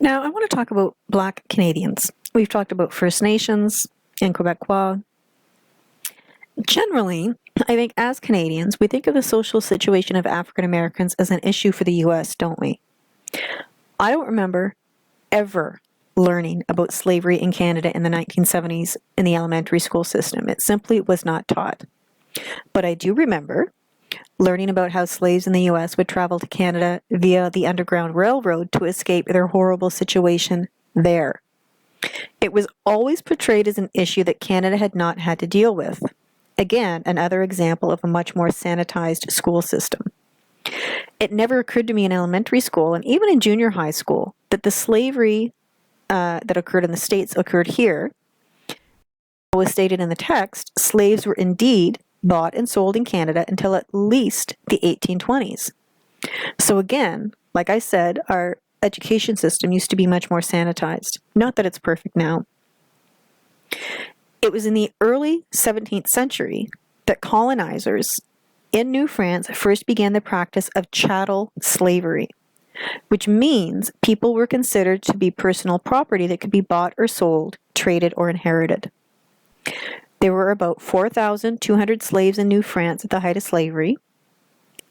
Now, I want to talk about Black Canadians. We've talked about First Nations and Quebecois. Generally, I think as Canadians, we think of the social situation of African Americans as an issue for the U.S., don't we? I don't remember ever learning about slavery in Canada in the 1970s in the elementary school system. It simply was not taught. But I do remember learning about how slaves in the U.S. would travel to Canada via the Underground Railroad to escape their horrible situation there. It was always portrayed as an issue that Canada had not had to deal with. Again, another example of a much more sanitized school system. It never occurred to me in elementary school and even in junior high school that the slavery that occurred in the States occurred here. As was stated in the text, slaves were indeed bought and sold in Canada until at least the 1820s. So again, like I said, our education system used to be much more sanitized. Not that it's perfect now. It was in the early 17th century that colonizers in New France first began the practice of chattel slavery, which means people were considered to be personal property that could be bought or sold, traded, or inherited. There were about 4,200 slaves in New France at the height of slavery.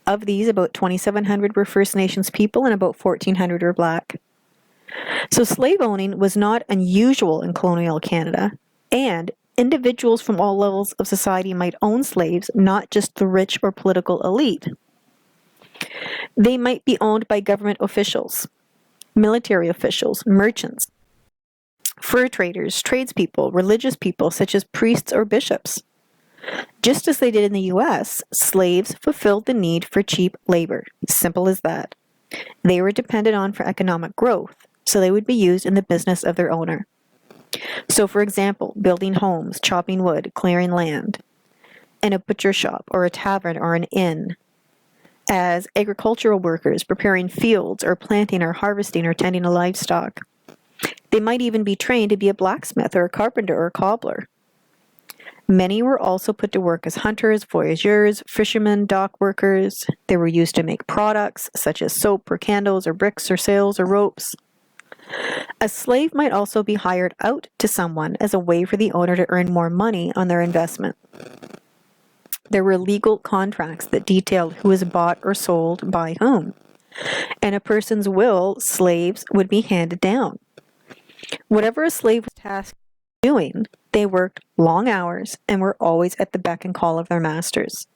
Of these, about 2,700 were First Nations people and about 1,400 were Black. So slave owning was not unusual in colonial Canada, and individuals from all levels of society might own slaves, not just the rich or political elite. They might be owned by government officials, military officials, merchants, fur traders, tradespeople, religious people such as priests or bishops. Just as they did in the U.S., slaves fulfilled the need for cheap labor. Simple as that. They were depended on for economic growth, so they would be used in the business of their owner. So, for example, building homes, chopping wood, clearing land, in a butcher shop or a tavern or an inn, as agricultural workers preparing fields or planting or harvesting or tending to livestock. They might even be trained to be a blacksmith or a carpenter or a cobbler. Many were also put to work as hunters, voyageurs, fishermen, dock workers. They were used to make products such as soap or candles or bricks or sails or ropes. A slave might also be hired out to someone as a way for the owner to earn more money on their investment. There were legal contracts that detailed who was bought or sold by whom. In a person's will, slaves would be handed down. Whatever a slave was tasked with doing, they worked long hours and were always at the beck and call of their masters.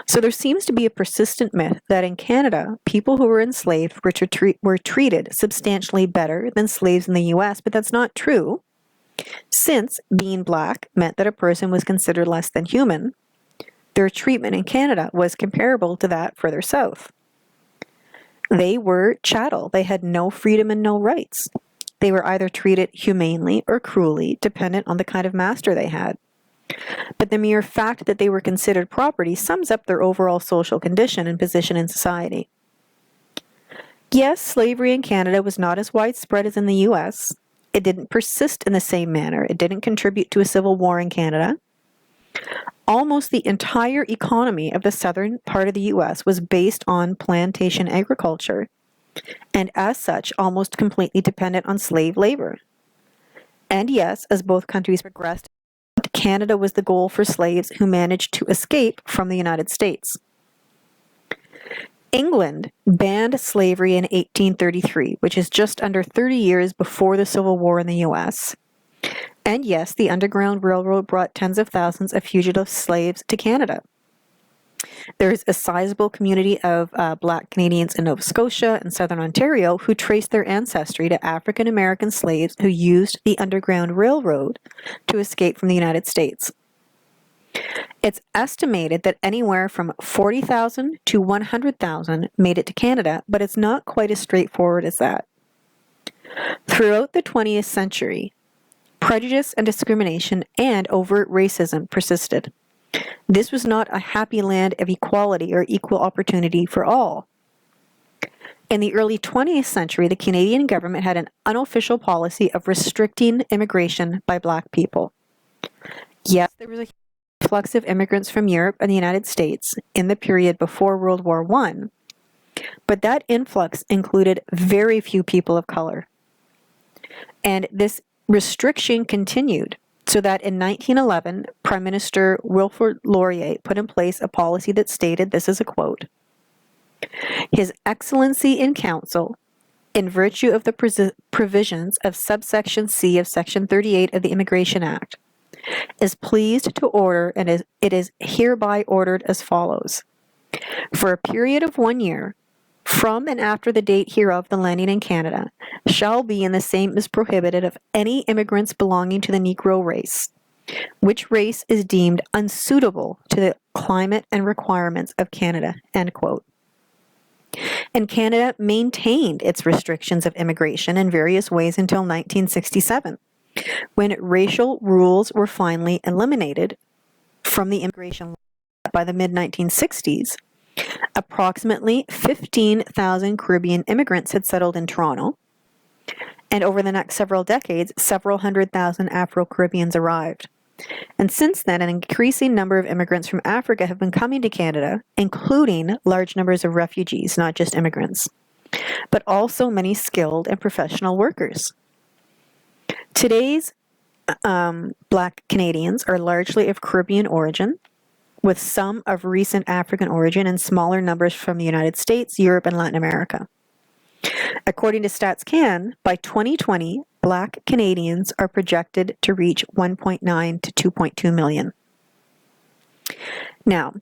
So there seems to be a persistent myth that in Canada, people who were enslaved were treated substantially better than slaves in the U.S., but that's not true, since being Black meant that a person was considered less than human. Their treatment in Canada was comparable to that further south. They were chattel. They had no freedom and no rights. They were either treated humanely or cruelly, dependent on the kind of master they had. But the mere fact that they were considered property sums up their overall social condition and position in society. Yes, slavery in Canada was not as widespread as in the U.S. It didn't persist in the same manner. It didn't contribute to a civil war in Canada. Almost the entire economy of the southern part of the U.S. was based on plantation agriculture, and as such, almost completely dependent on slave labor. And yes, as both countries progressed, Canada was the goal for slaves who managed to escape from the United States. England banned slavery in 1833, which is just under 30 years before the Civil War in the U.S. And yes, the Underground Railroad brought tens of thousands of fugitive slaves to Canada. There's a sizable community of Black Canadians in Nova Scotia and Southern Ontario who trace their ancestry to African American slaves who used the Underground Railroad to escape from the United States. It's estimated that anywhere from 40,000 to 100,000 made it to Canada, but it's not quite as straightforward as that. Throughout the 20th century, prejudice and discrimination and overt racism persisted. This was not a happy land of equality or equal opportunity for all. In the early 20th century, the Canadian government had an unofficial policy of restricting immigration by Black people. Yes, there was a influx of immigrants from Europe and the United States in the period before World War I, but that influx included very few people of color. And this restriction continued, so that in 1911, Prime Minister Wilfrid Laurier put in place a policy that stated, this is a quote, "His Excellency in Council, in virtue of the provisions of subsection C of Section 38 of the Immigration Act, is pleased to order, and it is hereby ordered as follows. For a period of 1 year, from and after the date hereof, the landing in Canada shall be, and the same is prohibited, of any immigrants belonging to the Negro race, which race is deemed unsuitable to the climate and requirements of Canada," end quote. And Canada maintained its restrictions of immigration in various ways until 1967, when racial rules were finally eliminated from the immigration law. By the mid-1960s, approximately 15,000 Caribbean immigrants had settled in Toronto, and over the next several decades, several 100,000 Afro-Caribbeans arrived. And since then, an increasing number of immigrants from Africa have been coming to Canada, including large numbers of refugees, not just immigrants, but also many skilled and professional workers. Today's Black Canadians are largely of Caribbean origin, with some of recent African origin and smaller numbers from the United States, Europe, and Latin America. According to StatsCan, by 2020, Black Canadians are projected to reach 1.9 to 2.2 million. Now,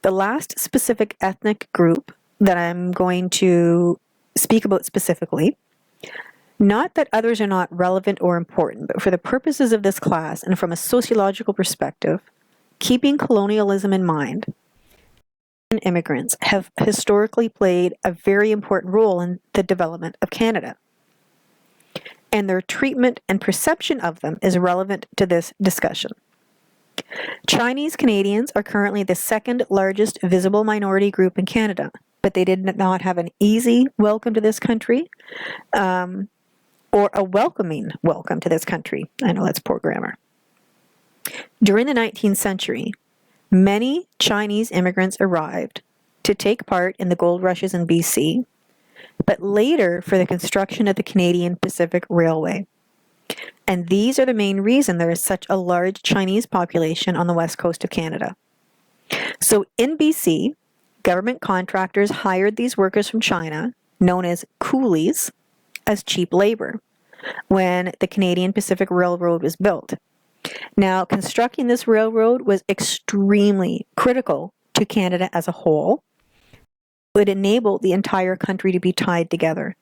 the last specific ethnic group that I'm going to speak about specifically, not that others are not relevant or important, but for the purposes of this class and from a sociological perspective, keeping colonialism in mind, immigrants have historically played a very important role in the development of Canada. And their treatment and perception of them is relevant to this discussion. Chinese Canadians are currently the second largest visible minority group in Canada, but they did not have an easy welcome to this country or a welcoming welcome to this country. I know that's poor grammar. During the 19th century, many Chinese immigrants arrived to take part in the gold rushes in BC, but later for the construction of the Canadian Pacific Railway. And these are the main reason there is such a large Chinese population on the west coast of Canada. So in BC, government contractors hired these workers from China, known as coolies, as cheap labor when the Canadian Pacific Railroad was built. Now, constructing this railroad was extremely critical to Canada as a whole. It would enable the entire country to be tied together.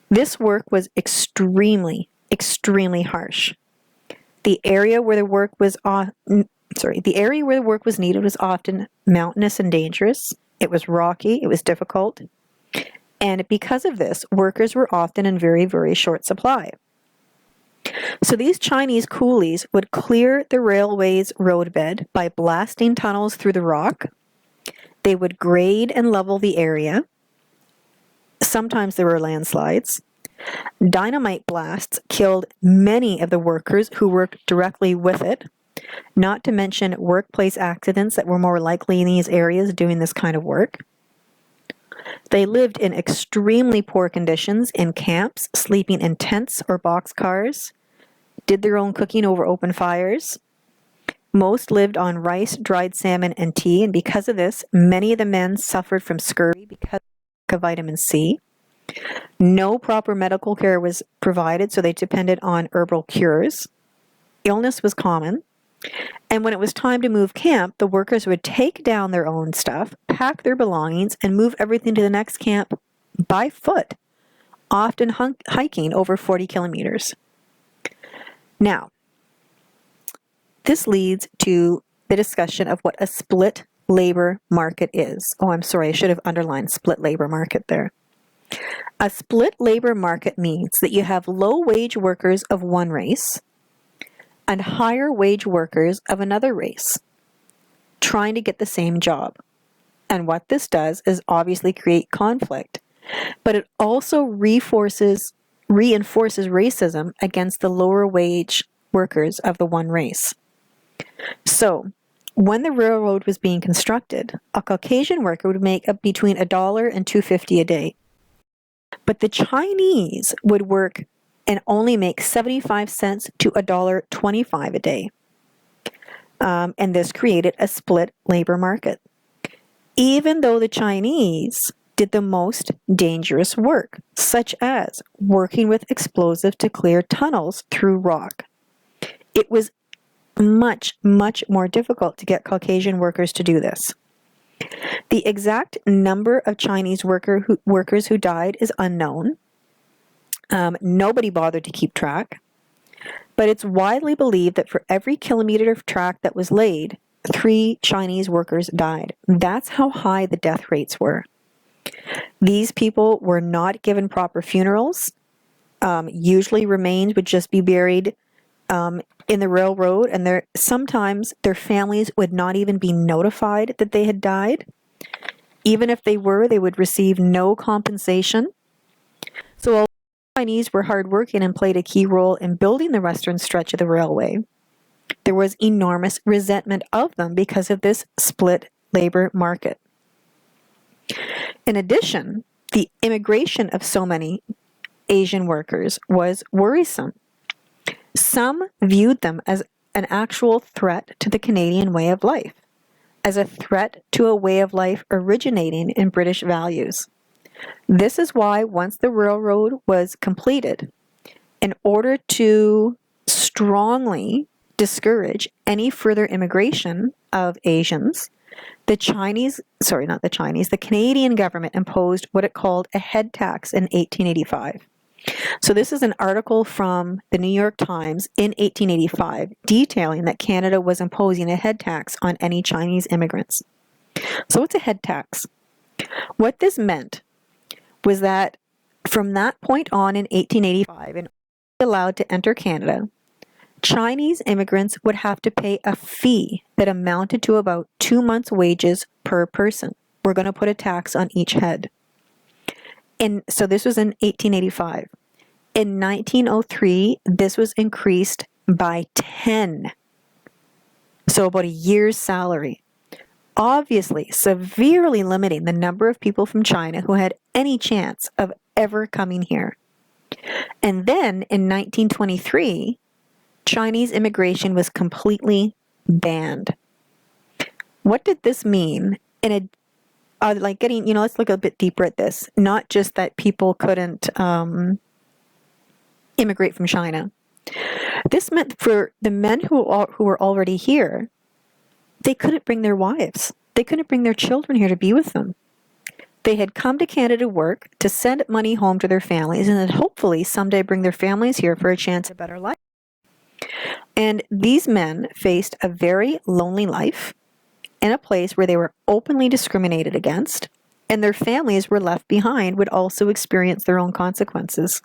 This work was extremely harsh. The area where the work was needed was often mountainous and dangerous. It was rocky, it was difficult. And because of this, workers were often in very, very short supply. So these Chinese coolies would clear the railway's roadbed by blasting tunnels through the rock. They would grade and level the area. Sometimes there were landslides. Dynamite blasts killed many of the workers who worked directly with it, not to mention workplace accidents that were more likely in these areas doing this kind of work. They lived in extremely poor conditions in camps, sleeping in tents or boxcars, did their own cooking over open fires. Most lived on rice, dried salmon, and tea, and because of this, many of the men suffered from scurvy because of vitamin C. No proper medical care was provided, so they depended on herbal cures. Illness was common. And when it was time to move camp, the workers would take down their own stuff, pack their belongings, and move everything to the next camp by foot, often hiking over 40 kilometers. Now, this leads to the discussion of what a split labor market is. Oh, I'm sorry, I should have underlined split labor market there. A split labor market means that you have low-wage workers of one race and higher wage workers of another race trying to get the same job. And what this does is obviously create conflict, but it also reinforces racism against the lower wage workers of the one race. So, when the railroad was being constructed, a Caucasian worker would make up between $1 and $2.50 a day. But the Chinese would work and only make 75 cents to $1.25 a day. And this created a split labor market. Even though the Chinese did the most dangerous work, such as working with explosive to clear tunnels through rock, it was much, much more difficult to get Caucasian workers to do this. The exact number of Chinese workers who died is unknown. Nobody bothered to keep track, but it's widely believed that for every kilometer of track that was laid, 3 Chinese workers died. That's how high the death rates were. These people were not given proper funerals. Usually remains would just be buried in the railroad, and sometimes their families would not even be notified that they had died. Even if they were, they would receive no compensation. So although the Chinese were hardworking and played a key role in building the western stretch of the railway, there was enormous resentment of them because of this split labor market. In addition, the immigration of so many Asian workers was worrisome. Some viewed them as an actual threat to the Canadian way of life, as a threat to a way of life originating in British values. This is why once the railroad was completed, in order to strongly discourage any further immigration of Asians, the Canadian government imposed what it called a head tax in 1885. So this is an article from the New York Times in 1885 detailing that Canada was imposing a head tax on any Chinese immigrants. So what's a head tax? What this meant was that from that point on in 1885, and allowed to enter Canada, Chinese immigrants would have to pay a fee that amounted to about 2 months' wages per person. We're going to put a tax on each head. And so this was in 1885. In 1903, this was increased by 10. So about a year's salary. Obviously, severely limiting the number of people from China who had any chance of ever coming here. And then in 1923, Chinese immigration was completely banned. What did this mean? Let's look a bit deeper at this. Not just that people couldn't immigrate from China. This meant for the men who were already here, they couldn't bring their wives. They couldn't bring their children here to be with them. They had come to Canada to work, to send money home to their families, and then hopefully someday bring their families here for a chance at a better life. And these men faced a very lonely life in a place where they were openly discriminated against, and their families were left behind would also experience their own consequences.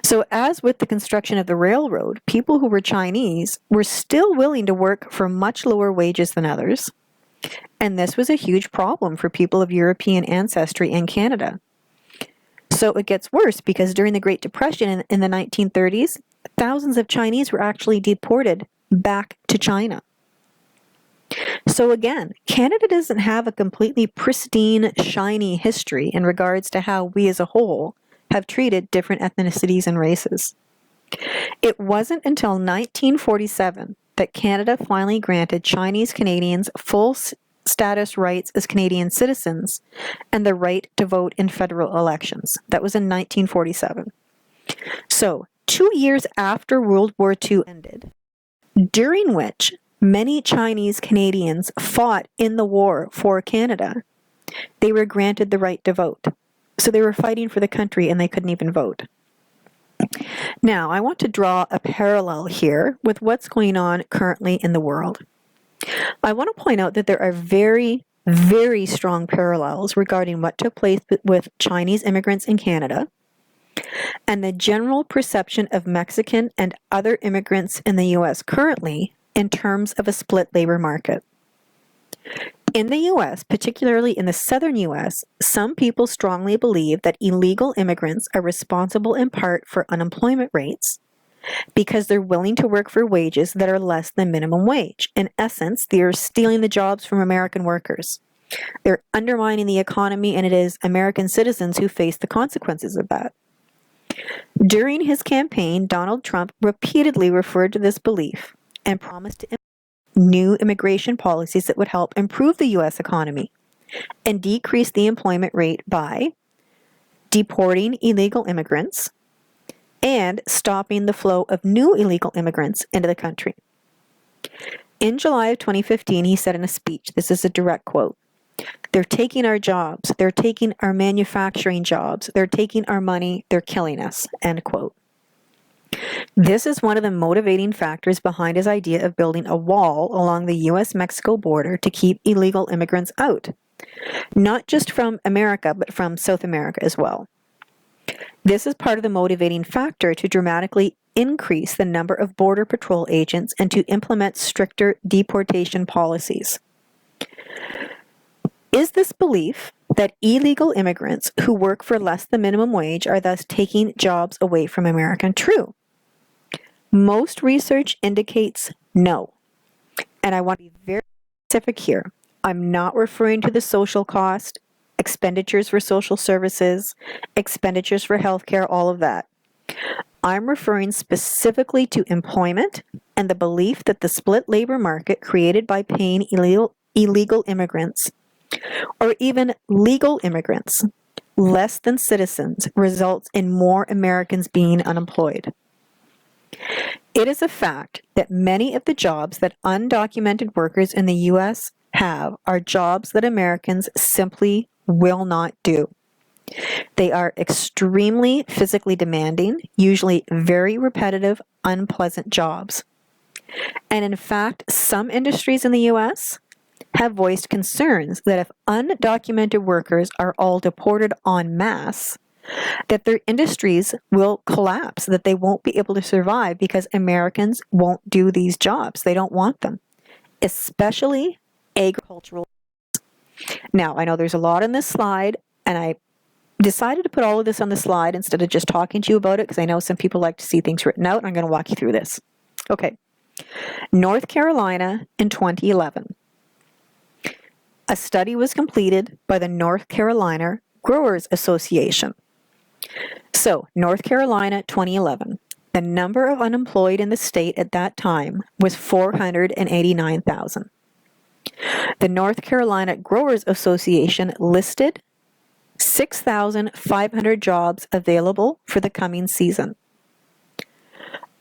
So as with the construction of the railroad, people who were Chinese were still willing to work for much lower wages than others, and this was a huge problem for people of European ancestry in Canada. So it gets worse because during the Great Depression in the 1930s, thousands of Chinese were actually deported back to China. So again, Canada doesn't have a completely pristine, shiny history in regards to how we as a whole have treated different ethnicities and races. It wasn't until 1947 that Canada finally granted Chinese Canadians full status rights as Canadian citizens and the right to vote in federal elections. That was in 1947. So, 2 years after World War II ended, during which many Chinese Canadians fought in the war for Canada, they were granted the right to vote. So they were fighting for the country and they couldn't even vote. Now, I want to draw a parallel here with what's going on currently in the world. I want to point out that there are very, very strong parallels regarding what took place with Chinese immigrants in Canada and the general perception of Mexican and other immigrants in the U.S. currently in terms of a split labor market. In the U.S., particularly in the southern U.S., some people strongly believe that illegal immigrants are responsible in part for unemployment rates because they're willing to work for wages that are less than minimum wage. In essence, they're stealing the jobs from American workers. They're undermining the economy, and it is American citizens who face the consequences of that. During his campaign, Donald Trump repeatedly referred to this belief and promised to implement new immigration policies that would help improve the U.S. economy and decrease the employment rate by deporting illegal immigrants and stopping the flow of new illegal immigrants into the country. In July of 2015, he said in a speech, this is a direct quote, "They're taking our jobs, they're taking our manufacturing jobs, they're taking our money, they're killing us," end quote. This is one of the motivating factors behind his idea of building a wall along the U.S.-Mexico border to keep illegal immigrants out, not just from America, but from South America as well. This is part of the motivating factor to dramatically increase the number of Border Patrol agents and to implement stricter deportation policies. Is this belief that illegal immigrants who work for less than minimum wage are thus taking jobs away from America true? Most research indicates no. And I want to be very specific here. I'm not referring to the social cost, expenditures for social services, expenditures for healthcare, all of that. I'm referring specifically to employment and the belief that the split labor market created by paying illegal immigrants, or even legal immigrants, less than citizens, results in more Americans being unemployed. It is a fact that many of the jobs that undocumented workers in the U.S. have are jobs that Americans simply will not do. They are extremely physically demanding, usually very repetitive, unpleasant jobs. And in fact, some industries in the U.S. have voiced concerns that if undocumented workers are all deported en masse, that their industries will collapse, that they won't be able to survive because Americans won't do these jobs. They don't want them, especially agricultural. Now, I know there's a lot on this slide, and I decided to put all of this on the slide instead of just talking to you about it because I know some people like to see things written out, and I'm going to walk you through this. Okay. North Carolina in 2011. A study was completed by the North Carolina Growers Association. So, North Carolina, 2011. The number of unemployed in the state at that time was 489,000. The North Carolina Growers Association listed 6,500 jobs available for the coming season.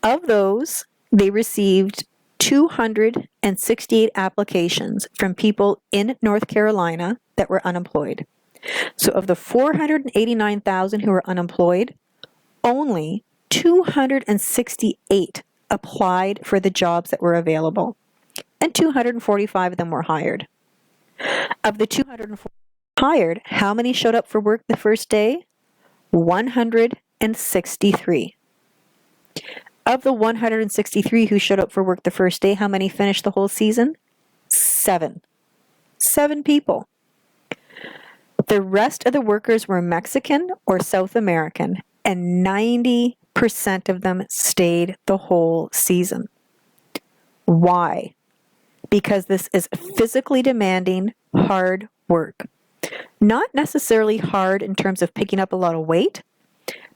Of those, they received 268 applications from people in North Carolina that were unemployed. So of the 489,000 who were unemployed, only 268 applied for the jobs that were available, and 245 of them were hired. Of the 245 hired, how many showed up for work the first day? 163. Of the 163 who showed up for work the first day, how many finished the whole season? 7. 7 people. The rest of the workers were Mexican or South American, and 90% of them stayed the whole season. Why? Because this is physically demanding, hard work. Not necessarily hard in terms of picking up a lot of weight,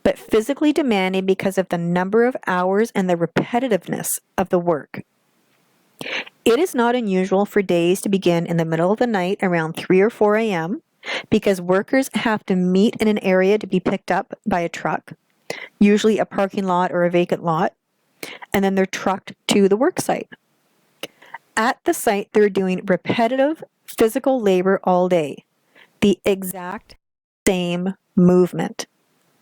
but physically demanding because of the number of hours and the repetitiveness of the work. It is not unusual for days to begin in the middle of the night around 3 or 4 a.m. because workers have to meet in an area to be picked up by a truck, usually a parking lot or a vacant lot, and then they're trucked to the work site. At the site, they're doing repetitive physical labor all day, the exact same movement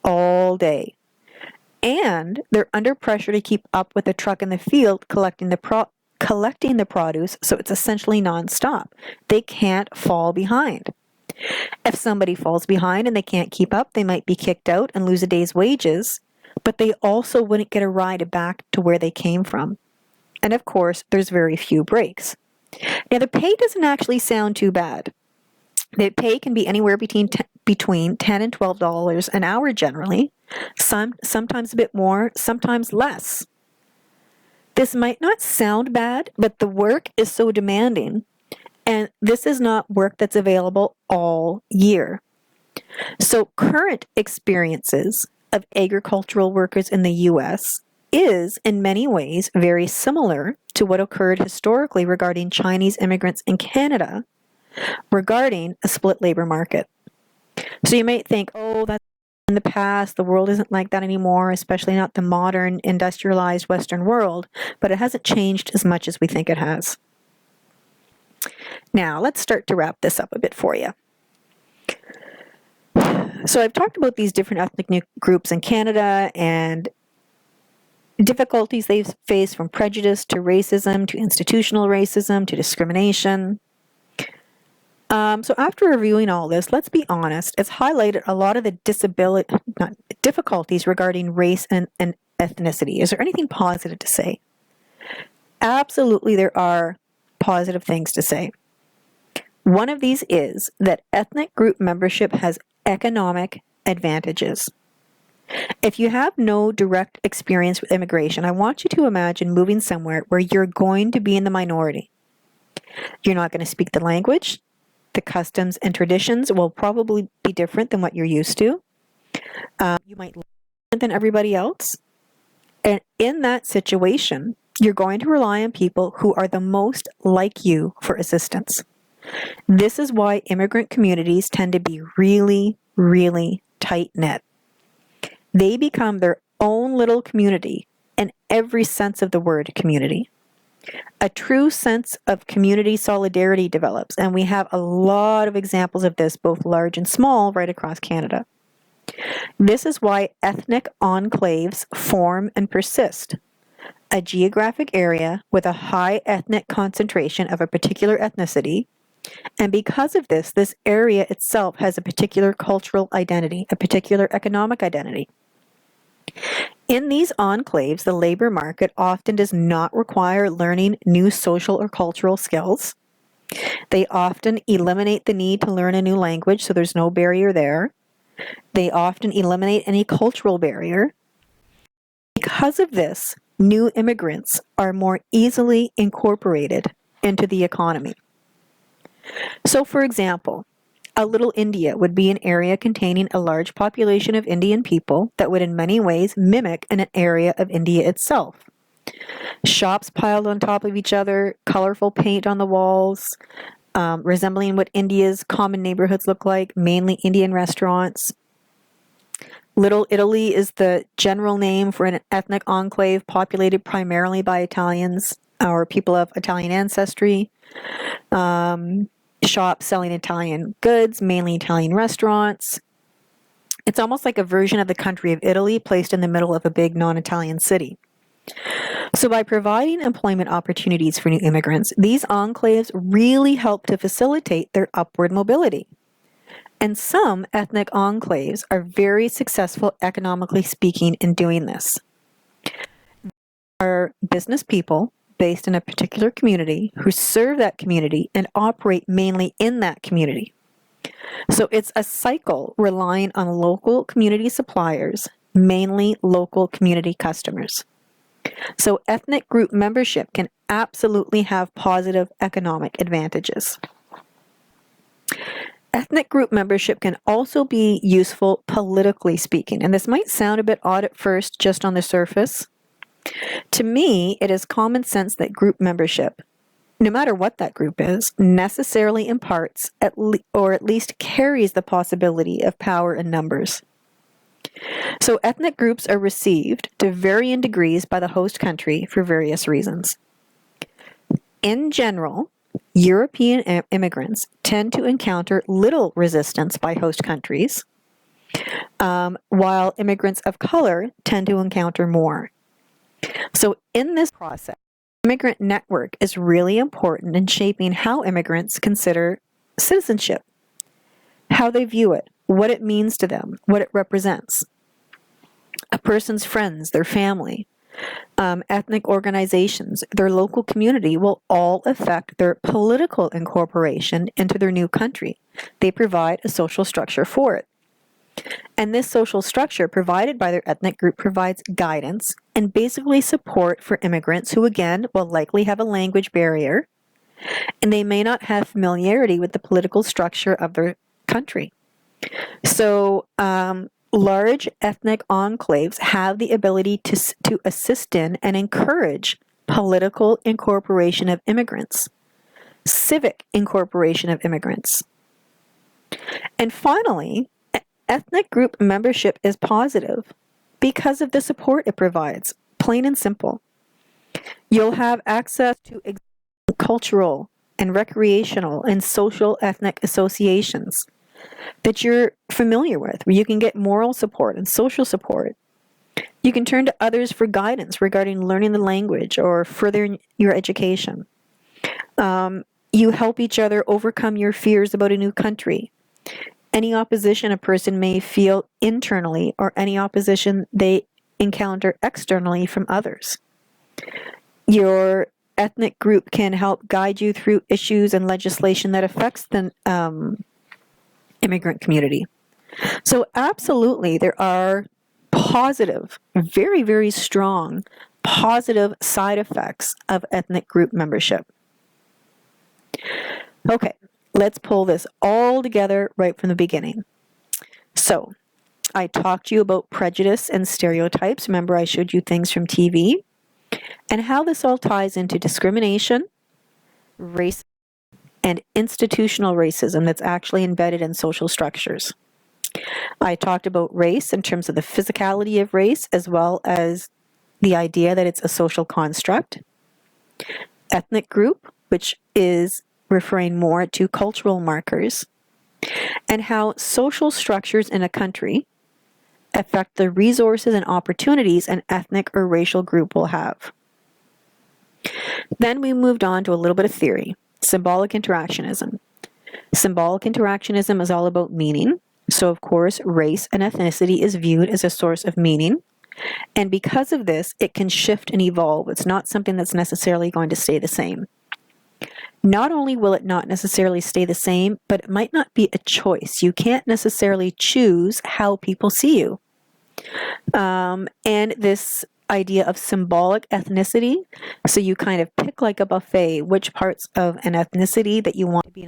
all day. And they're under pressure to keep up with the truck in the field collecting the produce, so it's essentially nonstop. They can't fall behind. If somebody falls behind and they can't keep up, they might be kicked out and lose a day's wages, but they also wouldn't get a ride back to where they came from. And of course, there's very few breaks. Now, the pay doesn't actually sound too bad. The pay can be anywhere between $10 and $12 an hour generally, sometimes a bit more, sometimes less. This might not sound bad, but the work is so demanding, and this is not work that's available all year. So current experiences of agricultural workers in the US is, in many ways, very similar to what occurred historically regarding Chinese immigrants in Canada regarding a split labor market. So you might think, oh, that's in the past, the world isn't like that anymore, especially not the modern, industrialized Western world, but it hasn't changed as much as we think it has. Now, let's start to wrap this up a bit for you. So I've talked about these different ethnic groups in Canada and difficulties they've faced, from prejudice to racism to institutional racism to discrimination. So after reviewing all this, let's be honest, it's highlighted a lot of the difficulties regarding race and ethnicity. Is there anything positive to say? Absolutely, there are positive things to say. One of these is that ethnic group membership has economic advantages. If you have no direct experience with immigration, I want you to imagine moving somewhere where you're going to be in the minority. You're not going to speak the language. The customs and traditions will probably be different than what you're used to. You might learn than everybody else. And in that situation, you're going to rely on people who are the most like you for assistance. This is why immigrant communities tend to be really, really tight-knit. They become their own little community in every sense of the word community. A true sense of community solidarity develops, and we have a lot of examples of this, both large and small, right across Canada. This is why ethnic enclaves form and persist. A geographic area with a high ethnic concentration of a particular ethnicity, and because of this, this area itself has a particular cultural identity, a particular economic identity. In these enclaves, the labor market often does not require learning new social or cultural skills. They often eliminate the need to learn a new language, so there's no barrier there. They often eliminate any cultural barrier. Because of this, new immigrants are more easily incorporated into the economy. So, for example, a little India would be an area containing a large population of Indian people that would in many ways mimic an area of India itself. Shops piled on top of each other, colorful paint on the walls, resembling what India's common neighborhoods look like, mainly Indian restaurants. Little Italy is the general name for an ethnic enclave populated primarily by Italians or people of Italian ancestry. Shops selling Italian goods, mainly Italian restaurants. It's almost like a version of the country of Italy placed in the middle of a big non-Italian city. So by providing employment opportunities for new immigrants, these enclaves really help to facilitate their upward mobility. And some ethnic enclaves are very successful, economically speaking, in doing this. They are business people based in a particular community who serve that community and operate mainly in that community. So it's a cycle relying on local community suppliers, mainly local community customers. So ethnic group membership can absolutely have positive economic advantages. Ethnic group membership can also be useful politically speaking, and this might sound a bit odd at first just on the surface. To me, it is common sense that group membership, no matter what that group is, necessarily imparts or at least carries the possibility of power in numbers. So ethnic groups are received to varying degrees by the host country for various reasons. In general, European immigrants tend to encounter little resistance by host countries, while immigrants of color tend to encounter more. So in this process, immigrant network is really important in shaping how immigrants consider citizenship, how they view it, what it means to them, what it represents. A person's friends, their family, ethnic organizations, their local community will all affect their political incorporation into their new country. They provide a social structure for it. And this social structure provided by their ethnic group provides guidance and basically support for immigrants who, again, will likely have a language barrier, and they may not have familiarity with the political structure of their country. So large ethnic enclaves have the ability to assist in and encourage political incorporation of immigrants, civic incorporation of immigrants. And finally, ethnic group membership is positive because of the support it provides, plain and simple. You'll have access to cultural and recreational and social ethnic associations that you're familiar with, where you can get moral support and social support. You can turn to others for guidance regarding learning the language or furthering your education. You help each other overcome your fears about a new country, any opposition a person may feel internally, or any opposition they encounter externally from others. Your ethnic group can help guide you through issues and legislation that affects the immigrant community. So absolutely, there are positive, very, very strong, positive side effects of ethnic group membership. Okay, let's pull this all together right from the beginning. So, I talked to you about prejudice and stereotypes. Remember, I showed you things from TV, and how this all ties into discrimination, race, and institutional racism that's actually embedded in social structures. I talked about race in terms of the physicality of race, as well as the idea that it's a social construct. Ethnic group, which is referring more to cultural markers, and how social structures in a country affect the resources and opportunities an ethnic or racial group will have. Then we moved on to a little bit of theory, symbolic interactionism. Symbolic interactionism is all about meaning. So, of course, race and ethnicity is viewed as a source of meaning. And because of this, it can shift and evolve. It's not something that's necessarily going to stay the same. Not only will it not necessarily stay the same, but it might not be a choice. You can't necessarily choose how people see you. And this idea of symbolic ethnicity, so you kind of pick like a buffet which parts of an ethnicity that you want to be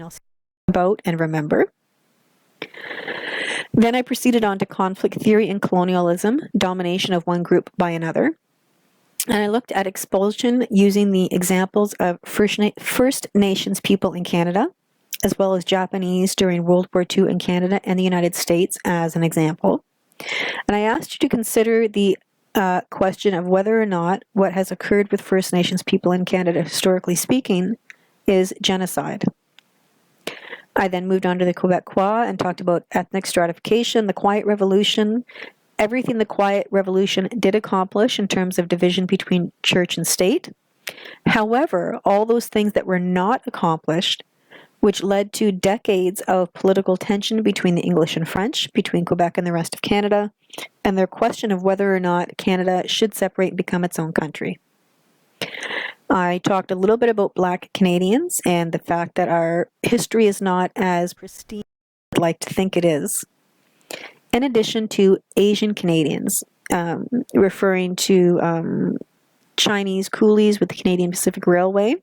about and remember. Then I proceeded on to conflict theory and colonialism, domination of one group by another. And I looked at expulsion using the examples of First Nations people in Canada, as well as Japanese during World War II in Canada and the United States as an example. And I asked you to consider the question of whether or not what has occurred with First Nations people in Canada, historically speaking, is genocide. I then moved on to the Quebecois and talked about ethnic stratification, the Quiet Revolution, everything the Quiet Revolution did accomplish in terms of division between church and state. However, all those things that were not accomplished, which led to decades of political tension between the English and French, between Quebec and the rest of Canada, and their question of whether or not Canada should separate and become its own country. I talked a little bit about Black Canadians and the fact that our history is not as pristine as I'd like to think it is. In addition to Asian Canadians, referring to Chinese coolies with the Canadian Pacific Railway,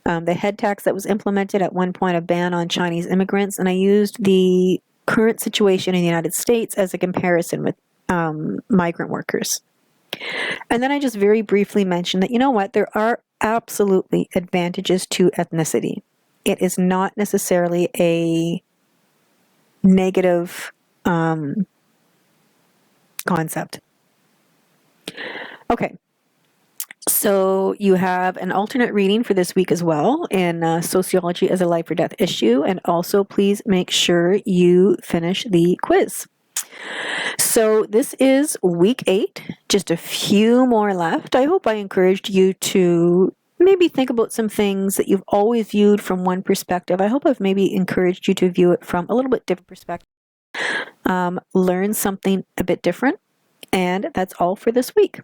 the head tax that was implemented at one point, a ban on Chinese immigrants, and I used the current situation in the United States as a comparison with migrant workers. And then I just very briefly mentioned that, you know what, there are absolutely advantages to ethnicity. It is not necessarily a negative concept. Okay, so you have an alternate reading for this week as well in Sociology as a Life or Death issue, and also please make sure you finish the quiz. So this is week 8, just a few more left. I hope I encouraged you to maybe think about some things that you've always viewed from one perspective. I hope I've maybe encouraged you to view it from a little bit different perspective. Learn something a bit different. And that's all for this week.